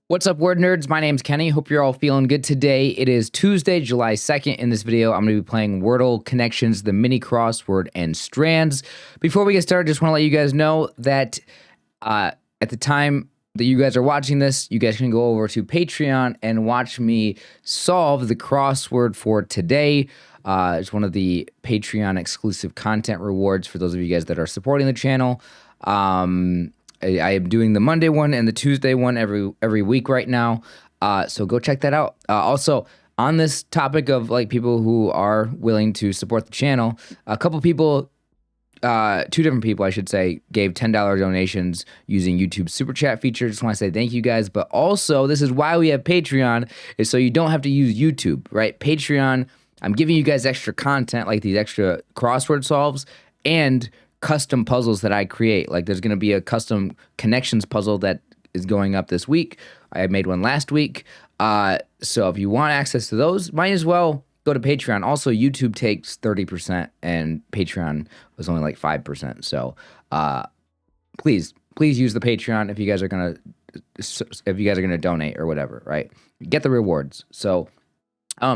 What's up, word nerds? My name's Kenny. Hope you're all feeling good today. It is Tuesday, July 2nd. In this video, I'm going to be playing Wordle Connections, the mini crossword, and strands. Before we get started, just want to let you guys know that at the time that you guys are watching this, you guys can go over to Patreon and watch me solve the crossword for today. It's one of the Patreon exclusive content rewards for those of you guys that are supporting the channel. I am doing the Monday one and the Tuesday one every week right now. So go check that out. Also, on this topic of like people who are willing to support the channel, a couple people, two different people, I should say, gave $10 donations using YouTube's super chat feature. Just want to say thank you guys. But also, this is why we have Patreon, is so you don't have to use YouTube, right? Patreon, I'm giving you guys extra content, like these extra crossword solves and custom puzzles that I create. Like there's going to be a custom connections puzzle that is going up this week. I made one last week. So if you want access to those, might as well go to Patreon. Also, YouTube takes 30% and Patreon was only like 5%. So please use the Patreon if you guys are going to donate or whatever, right? Get the rewards. So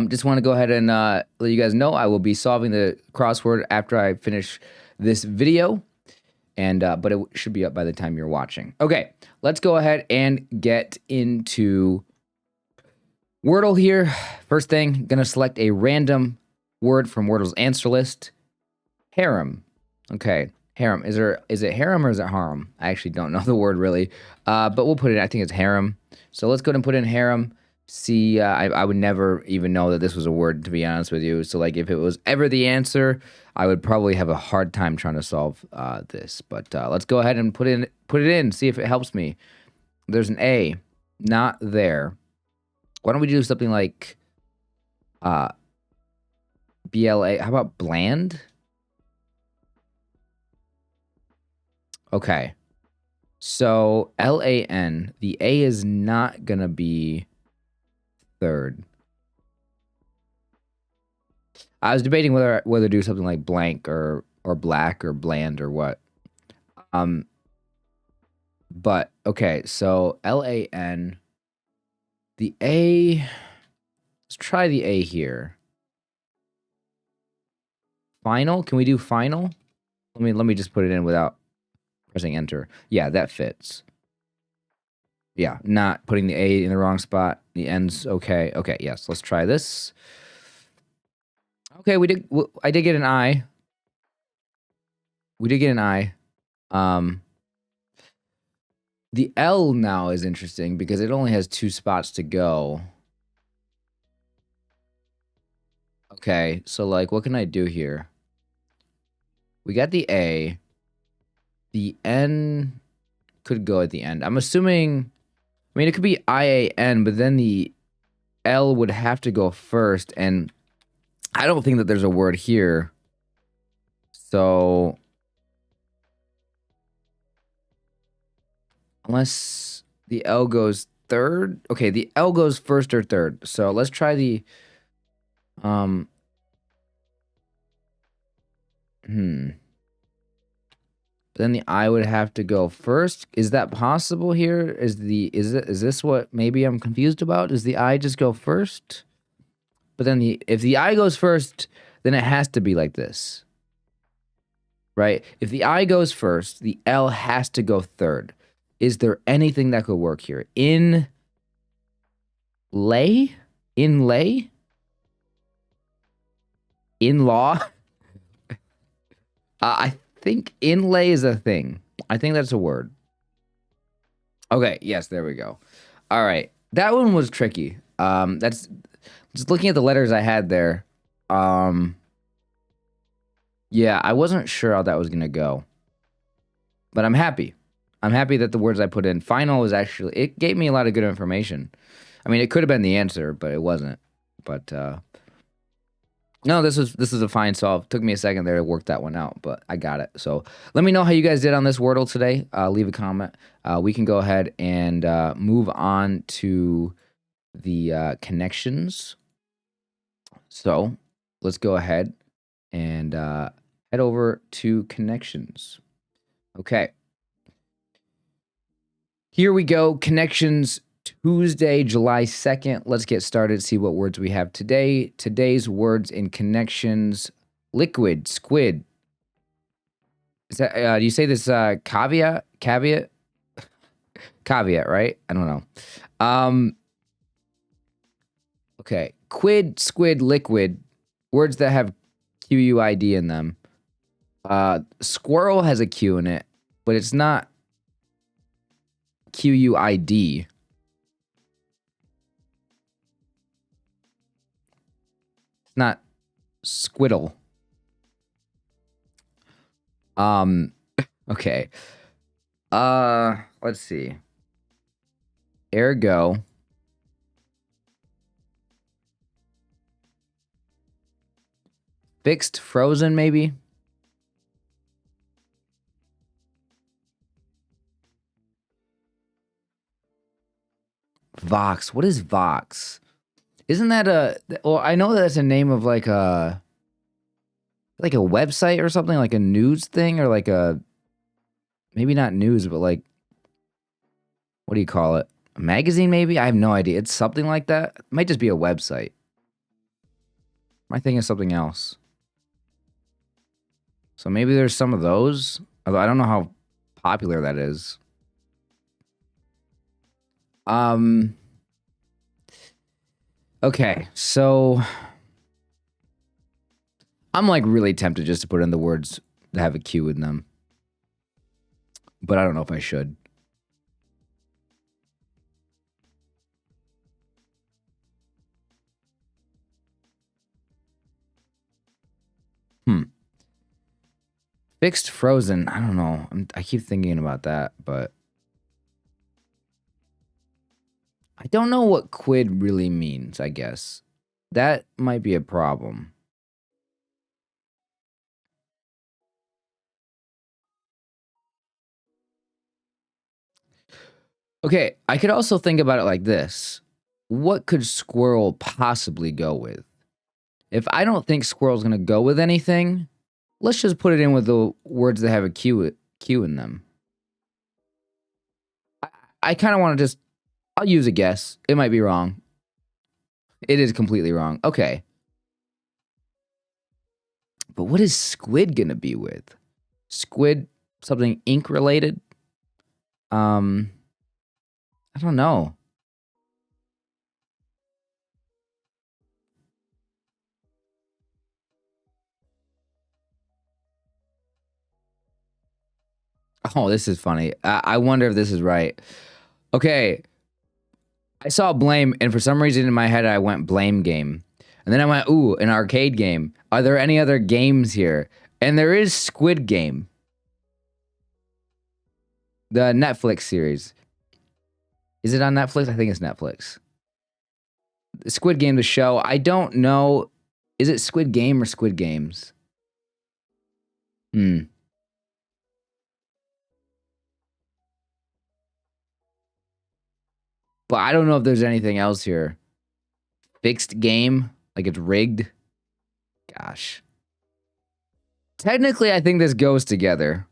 just want to go ahead and let you guys know I will be solving the crossword after I finish this video, and but it should be up by the time you're watching. Okay, let's go ahead and get into Wordle here. First thing, gonna select a random word from Wordle's answer list. Harem. Okay, harem. Is it harem or is it harem? I actually don't know the word really, but we'll put it. I think it's harem. So let's go ahead and put in harem. See, I would never even know that this was a word, to be honest with you. So like if it was ever the answer, I would probably have a hard time trying to solve this. But let's go ahead and put it in, see if it helps me. There's an A, not there. Why don't we do something like BLA? How about bland? Okay. So LAN, the A is not gonna be third. I was debating whether to do something like blank or black or bland or what. But okay, so LAN, the A, let's try the A here. Final, can we do final? Let me just put it in without pressing enter. Yeah, that fits. Yeah, not putting the A in the wrong spot. The N's okay. Okay, yes, let's try this. Okay, I did get an I. We did get an I. The L now is interesting because it only has 2 spots to go. Okay, so like, what can I do here? We got the A. The N could go at the end. I'm assuming, I mean, it could be IAN, but then the L would have to go first, and I don't think that there's a word here. So unless the L goes third. Okay, the L goes first or third. So let's try the then the I would have to go first. Is that possible here? Is this what maybe I'm confused about? Does the I just go first? But then if the I goes first, then it has to be like this. Right? If the I goes first, the L has to go third. Is there anything that could work here? Inlay? In law? I think inlay is a thing. I think that's a word. Okay, yes, there we go. All right. That one was tricky. That's just looking at the letters I had there. Yeah, I wasn't sure how that was going to go. But I'm happy. I'm happy that the words I put in. Final was actually, it gave me a lot of good information. I mean, it could have been the answer, but it wasn't. But no, this is a fine solve. Took me a second there to work that one out, but I got it. So let me know how you guys did on this Wordle today. Leave a comment. We can go ahead and move on to the connections. So let's go ahead and head over to connections. Okay. Here we go. Connections Tuesday, July 2nd. Let's get started, see what words we have today. Today's words and connections: liquid, squid. Is that, do you say this caveat? Caveat? Caveat, right? I don't know. Okay. Quid, squid, liquid. Words that have QUID in them. Squirrel has a Q in it, but it's not QUID. It's not squiddle. Okay. Let's see. Ergo. Fixed, frozen, maybe? Vox. What is Vox? Isn't that well, I know that's a name of like a website or something, like a news thing, or like maybe not news, but like, what do you call it? A magazine, maybe? I have no idea. It's something like that. It might just be a website. My thing is something else. So maybe there's some of those. Although I don't know how popular that is. Okay, so I'm like really tempted just to put in the words that have a Q in them. But I don't know if I should. Fixed, frozen. I don't know. I keep thinking about that, but I don't know what quid really means, I guess. That might be a problem. Okay, I could also think about it like this. What could squirrel possibly go with? If I don't think squirrel's going to go with anything, let's just put it in with the words that have a Q in them. I kind of want to just, I'll use a guess. It might be wrong. It is completely wrong. Okay. But what is squid going to be with? Squid, something ink related? I don't know. Oh, this is funny. I wonder if this is right. Okay. I saw blame, and for some reason in my head, I went blame game. And then I went, ooh, an arcade game. Are there any other games here? And there is Squid Game. The Netflix series. Is it on Netflix? I think it's Netflix. Squid Game, the show. I don't know. Is it Squid Game or Squid Games? But I don't know if there's anything else here. Fixed game? Like it's rigged? Gosh. Technically, I think this goes together.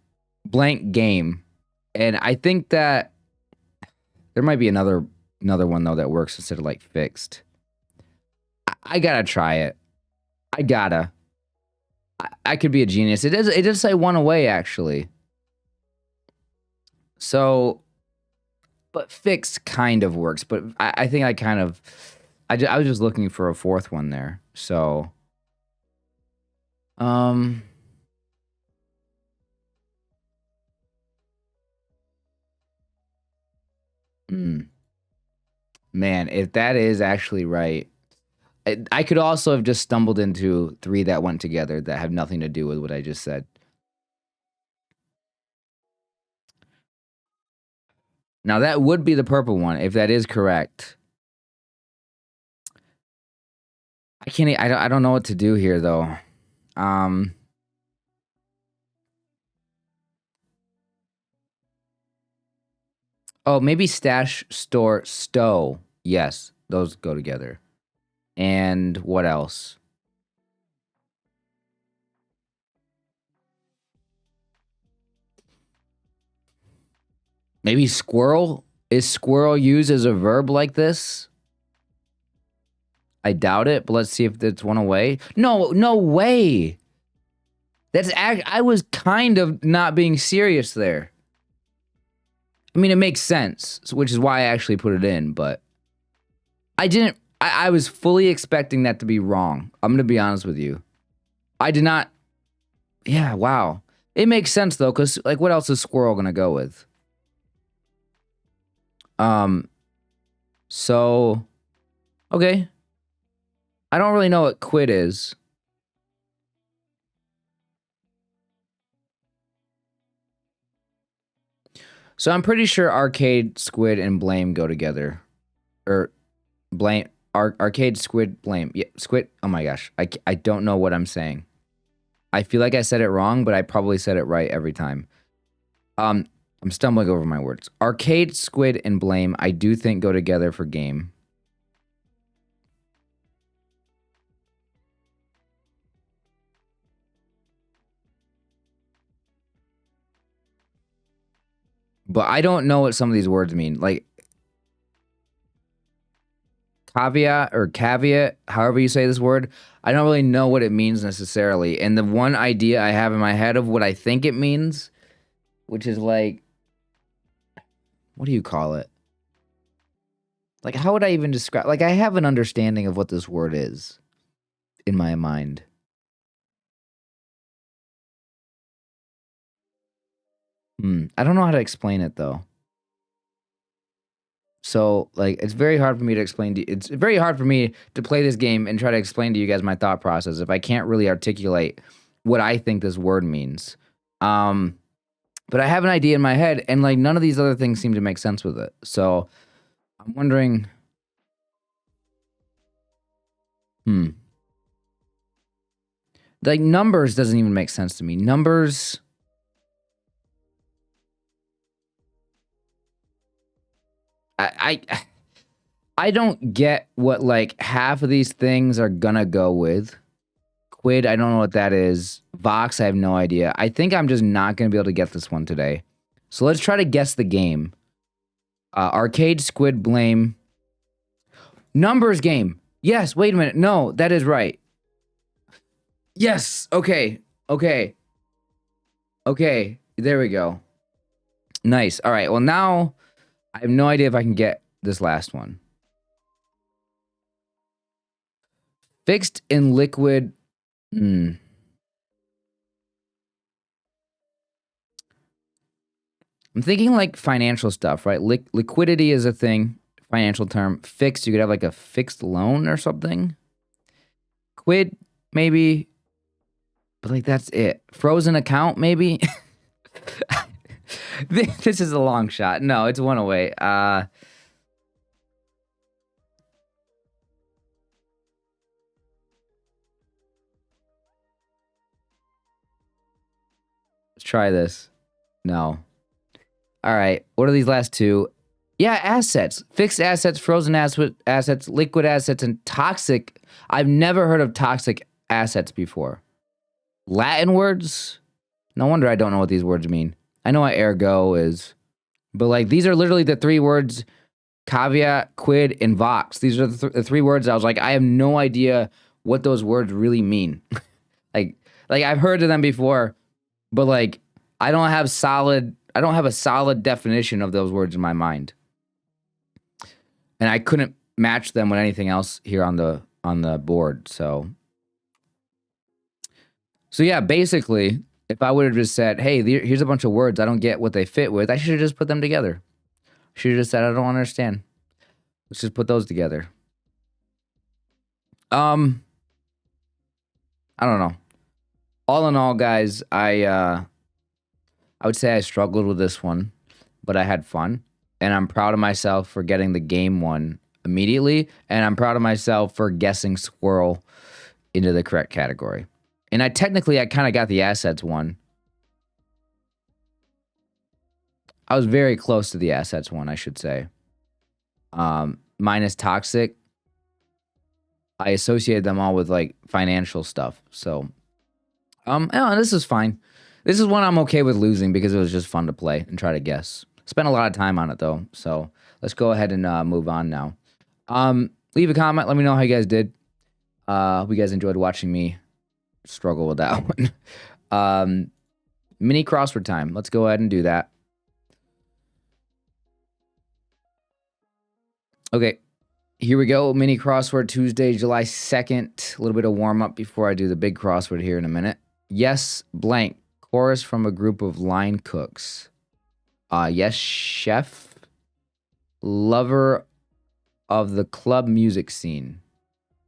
Blank game. And I think that there might be another one, though, that works instead of like fixed. I gotta try it. I gotta. I could be a genius. It does say one away, actually. So, but fixed kind of works. But I think I kind of, I was just looking for a fourth one there. So, man, if that is actually right, I could also have just stumbled into three that went together that have nothing to do with what I just said. Now that would be the purple one if that is correct. I can't. I don't know what to do here though. Oh, maybe stash, store, stow. Yes, those go together. And what else? Maybe squirrel? Is squirrel used as a verb like this? I doubt it, but let's see if it's one away. No, no way. I was kind of not being serious there. I mean, it makes sense, which is why I actually put it in, but I was fully expecting that to be wrong. I'm going to be honest with you. I did not. Yeah, wow. It makes sense though, because like, what else is squirrel going to go with? So, okay. I don't really know what quid is. So I'm pretty sure arcade, squid, and blame go together. Or blame, arcade, squid, blame. Yeah, squid. Oh my gosh. I don't know what I'm saying. I feel like I said it wrong, but I probably said it right every time. I'm stumbling over my words. Arcade, squid, and blame, I do think go together for game. But I don't know what some of these words mean. Like caveat or caveat, however you say this word, I don't really know what it means necessarily. And the one idea I have in my head of what I think it means, which is like, what do you call it? Like, how would I even describe? Like, I have an understanding of what this word is in my mind. I don't know how to explain it though. So, like, it's very hard for me to explain to you. It's very hard for me to play this game and try to explain to you guys my thought process if I can't really articulate what I think this word means. But I have an idea in my head, and like none of these other things seem to make sense with it. So I'm wondering. Like numbers doesn't even make sense to me. Numbers. I don't get what like half of these things are gonna go with. Quid, I don't know what that is. Vox, I have no idea. I think I'm just not gonna be able to get this one today. So let's try to guess the game. Arcade, squid, blame. Numbers game. Yes, wait a minute. No, that is right. Yes, okay. Okay. Okay, there we go. Nice. All right, well now I have no idea if I can get this last one. Fixed in liquid. I'm thinking like financial stuff, right? Liquidity is a thing, financial term. Fixed, you could have like a fixed loan or something. Quid, maybe. But like that's it. Frozen account, maybe. This is a long shot. No, it's one away. Let's try this. No. All right. What are these last two? Yeah, assets. Fixed assets, frozen assets, liquid assets, and toxic. I've never heard of toxic assets before. Latin words? No wonder I don't know what these words mean. I know what ergo is. But like these are literally the three words: caveat, quid, and vox. These are the three words I was like, I have no idea what those words really mean. like I've heard of them before, but like I don't have a solid definition of those words in my mind. And I couldn't match them with anything else here on the board. So yeah, basically, if I would have just said, hey, here's a bunch of words I don't get what they fit with, I should have just put them together. Should have just said, I don't understand. Let's just put those together. I don't know. All in all, guys, I would say I struggled with this one, but I had fun. And I'm proud of myself for getting the game one immediately. And I'm proud of myself for guessing squirrel into the correct category. And I kind of got the assets one. I was very close to the assets one, I should say. Minus toxic. I associated them all with like financial stuff. So, this is fine. This is one I'm okay with losing because it was just fun to play and try to guess. Spent a lot of time on it though, so let's go ahead and move on now. Leave a comment. Let me know how you guys did. Hope you guys enjoyed watching me struggle with that one. Mini crossword time. Let's go ahead and do that. Okay, here we go. Mini crossword Tuesday, July 2nd. A little bit of warm up before I do the big crossword here in a minute. Yes, blank. Chorus from a group of line cooks. Yes, chef. Lover of the club music scene.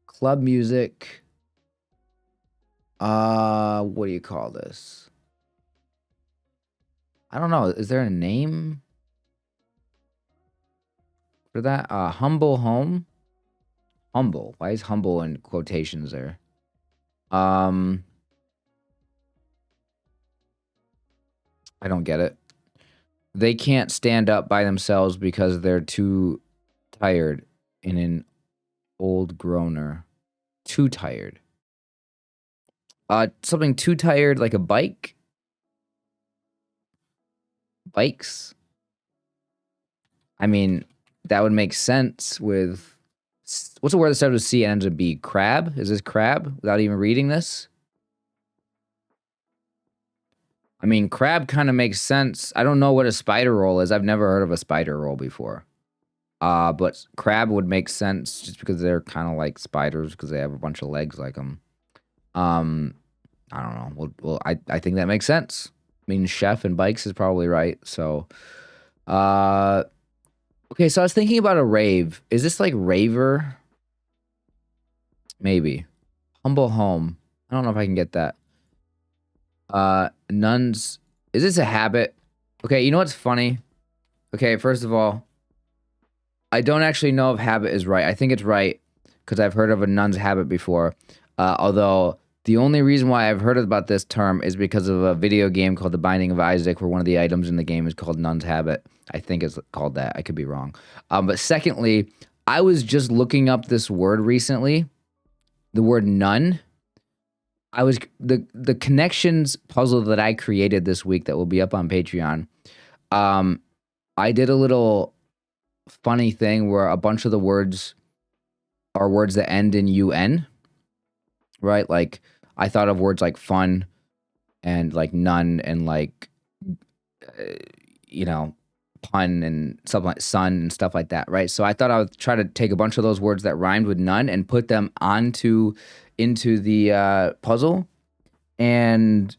Club music. What do you call this? I don't know. Is there a name for that? Humble home. Humble. Why is humble in quotations there? I don't get it. They can't stand up by themselves because they're too tired in an old groaner. Too tired. Something too tired, like a bike. Bikes. I mean, that would make sense with... What's the word that starts with C and ends with B? Crab? Is this crab? Without even reading this? I mean, crab kind of makes sense. I don't know what a spider roll is. I've never heard of a spider roll before. But crab would make sense just because they're kind of like spiders because they have a bunch of legs like them. I don't know. Well, I think that makes sense. I mean, chef and bikes is probably right. So, okay, so I was thinking about a rave. Is this like raver? Maybe. Humble home. I don't know if I can get that. Nuns. Is this a habit? Okay, you know what's funny? Okay, first of all, I don't actually know if habit is right. I think it's right because I've heard of a nun's habit before. Although the only reason why I've heard about this term is because of a video game called The Binding of Isaac, where one of the items in the game is called Nun's Habit. I think it's called that. I could be wrong. But secondly, I was just looking up this word recently, the word nun. I was the connections puzzle that I created this week that will be up on Patreon. I did a little funny thing where a bunch of the words are words that end in UN, right? Like I thought of words like fun and like none and like, you know, pun and stuff like sun and stuff like that, right? So I thought I would try to take a bunch of those words that rhymed with none and put them into the puzzle, and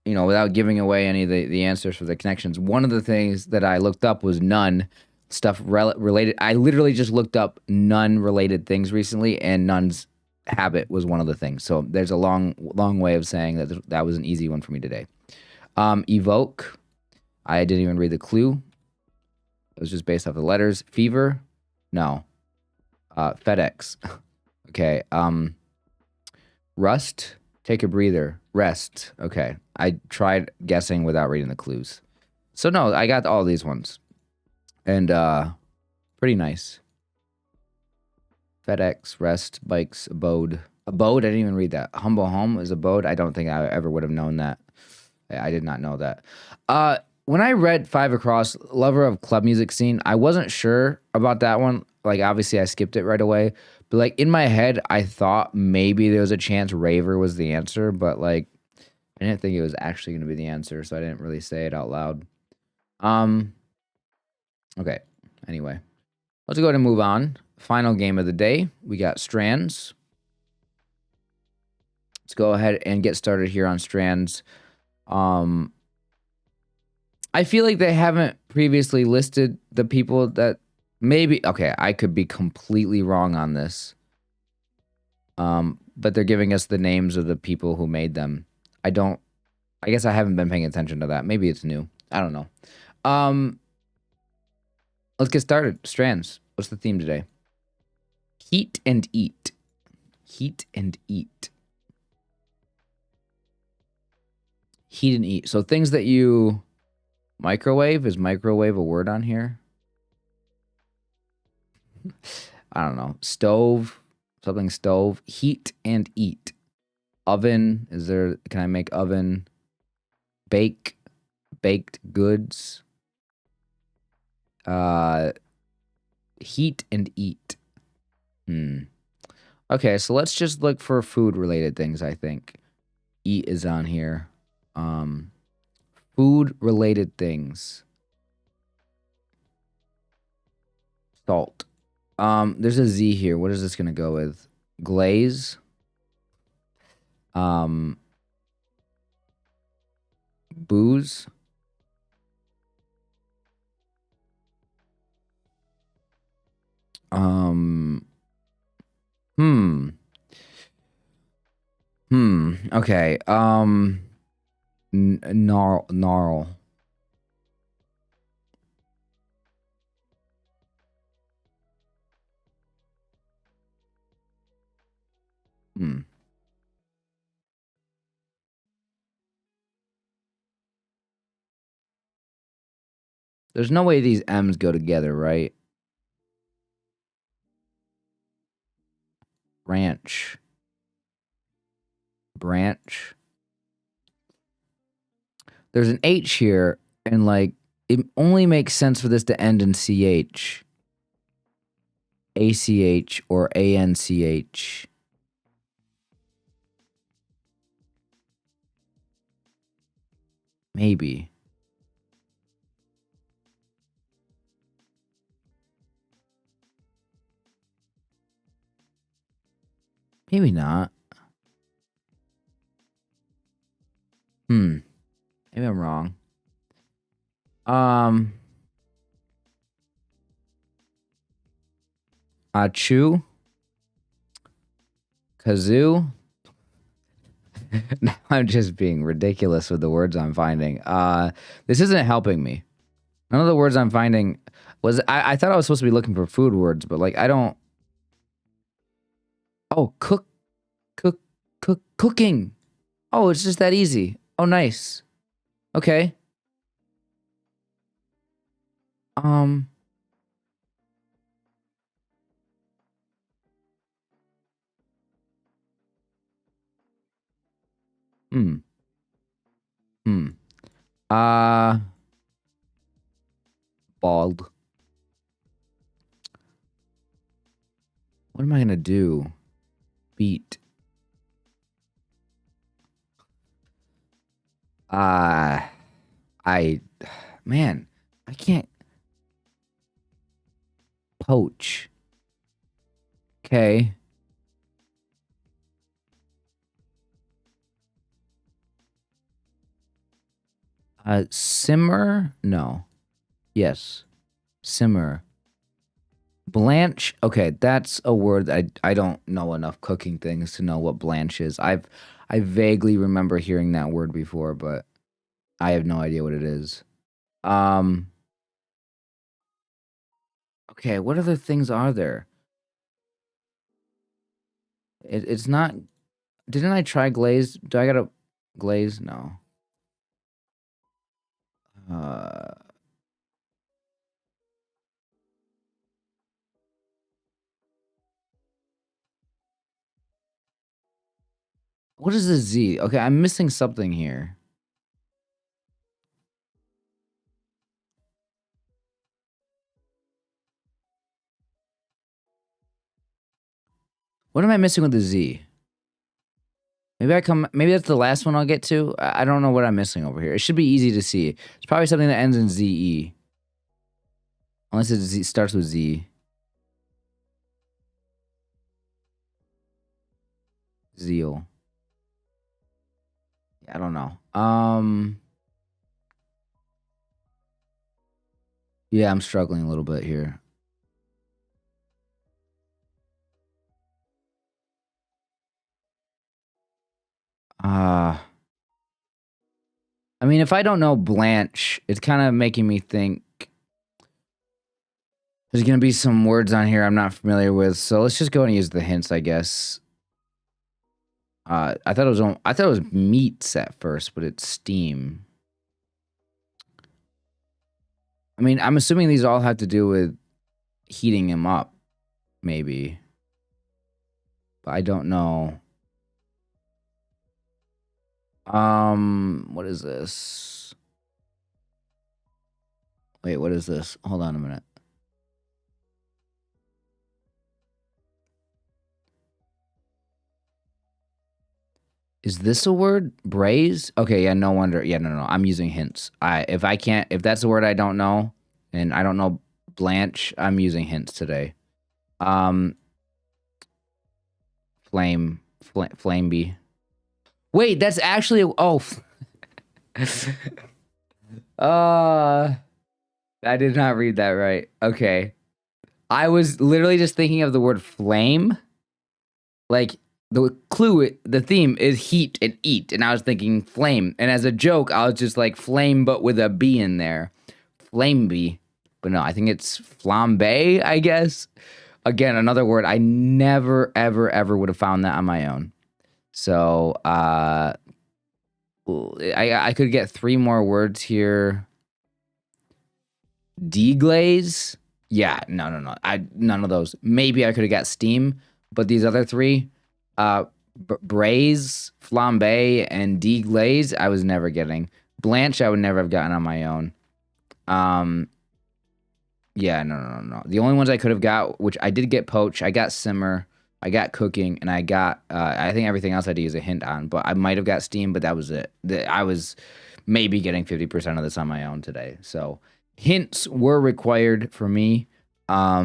you know, without giving away any of the answers for the connections, one of the things that I looked up was none stuff related. I literally just looked up none related things recently, and none's habit was one of the things. So there's a long way of saying that that was an easy one for me today. Evoke. I didn't even read the clue. It was just based off the letters. Fever. No. FedEx. Okay. Rust. Take a breather. Rest. Okay. I tried guessing without reading the clues. So no, I got all these ones. And pretty nice. FedEx, rest, bikes, abode. Abode, I didn't even read that. Humble home is abode. I don't think I ever would have known that. I did not know that. When I read 5 across, lover of club music scene, I wasn't sure about that one. Like, obviously, I skipped it right away. But, like, in my head, I thought maybe there was a chance raver was the answer. But, like, I didn't think it was actually going to be the answer. So I didn't really say it out loud. Okay. Anyway. Let's go ahead and move on. Final game of the day. We got Strands. Let's go ahead and get started here on Strands. I feel like they haven't previously listed the people that maybe... Okay, I could be completely wrong on this. But they're giving us the names of the people who made them. I guess I haven't been paying attention to that. Maybe it's new. I don't know. Let's get started. Strands. What's the theme today? Heat and eat. Heat and eat. Heat and eat. So things that you... Microwave? Is microwave a word on here? I don't know. Stove. Something stove. Heat and eat. Oven. Is there... Can I make oven? Bake. baked goods. Heat and eat. Okay, so let's just look for food-related things, I think. Eat is on here. Food-related things. Salt. There's a Z here. What is this gonna go with? Glaze. Booze. Okay. Gnarl. There's no way these M's go together, right? Branch. There's an H here, and like it only makes sense for this to end in CH. ACH or ANCH. Maybe. Maybe not. Maybe I'm wrong. Achu. Kazoo. Now I'm just being ridiculous with the words I'm finding. This isn't helping me. None of the words I'm finding was... I thought I was supposed to be looking for food words, but like I don't... Oh, cooking. Oh, it's just that easy. Oh, nice. Okay. Bald. What am I gonna do? Beat. Man, I can't. Poach. Okay. Simmer? No. Yes. Simmer. Blanch? Okay, that's a word that I don't know enough cooking things to know what blanch is. I vaguely remember hearing that word before, but I have no idea what it is. Okay, what other things are there? It's not... Didn't I try glaze? Do I gotta glaze? No. What is the Z? Okay, I'm missing something here. What am I missing with the Z? Maybe that's the last one I'll get to. I don't know what I'm missing over here. It should be easy to see. It's probably something that ends in ZE. Unless it starts with Z. Zeal. I don't know. Yeah, I'm struggling a little bit here. I mean, if I don't know Blanche, it's kind of making me think there's going to be some words on here I'm not familiar with. So let's just go and use the hints, I guess. I thought it was meats at first, but it's steam. I mean, I'm assuming these all have to do with heating him up, maybe. But I don't know. What is this? Wait, what is this? Hold on a minute. Is this a word? Braise? Okay, yeah, no wonder. Yeah, no. I'm using hints. If that's a word I don't know, and I don't know Blanche, I'm using hints today. Flameby. Wait, that's actually I did not read that right. Okay. I was literally just thinking of the word flame. Like the clue, the theme is heat and eat, and I was thinking flame. And as a joke, I was just like flame, but with a B in there, flameby. But no, I think it's flambe. I guess. Again, another word I never, ever would have found that on my own. So I could get 3 more words here. Deglaze. Yeah, no. None of those. Maybe I could have got steam, but these other 3. Braise, flambe, and deglaze, I was never getting. Blanche, I would never have gotten on my own. Yeah, no. The only ones I could have got, which I did get poach, I got simmer, I got cooking, and I got, I think everything else I had to use a hint on, but I might have got steam, but that was it. I was maybe getting 50% of this on my own today. So hints were required for me. I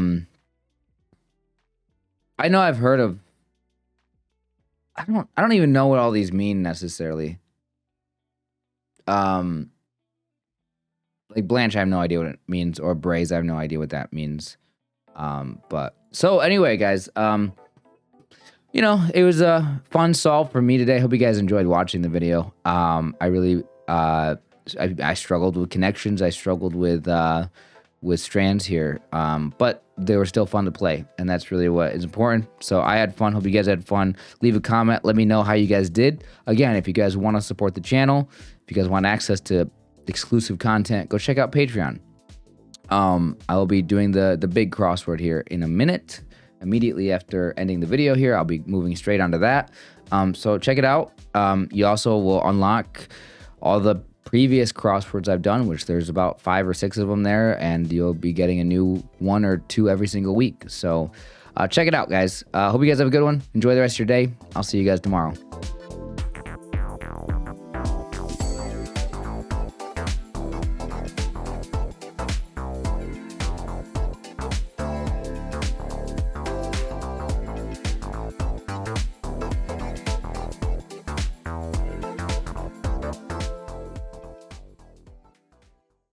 know I've heard of, I don't even know what all these mean necessarily. Like Blanche, I have no idea what it means, or Braise, I have no idea what that means. But so anyway, guys, you know, it was a fun solve for me today. Hope you guys enjoyed watching the video. I really, I struggled with connections. I struggled with strands here, but they were still fun to play, and that's really what is important. So I had fun. Hope you guys had fun. Leave a comment. Let me know how you guys did. Again, if you guys want to support the channel, if you guys want access to exclusive content, go check out Patreon. I will be doing the big crossword here in a minute. Immediately after ending the video here, I'll be moving straight onto that. So check it out. You also will unlock all the previous crosswords I've done, which there's about 5 or 6 of them there, and you'll be getting a new 1 or 2 every single week. So check it out, guys. Hope you guys have a good one. Enjoy the rest of your day. I'll see you guys tomorrow.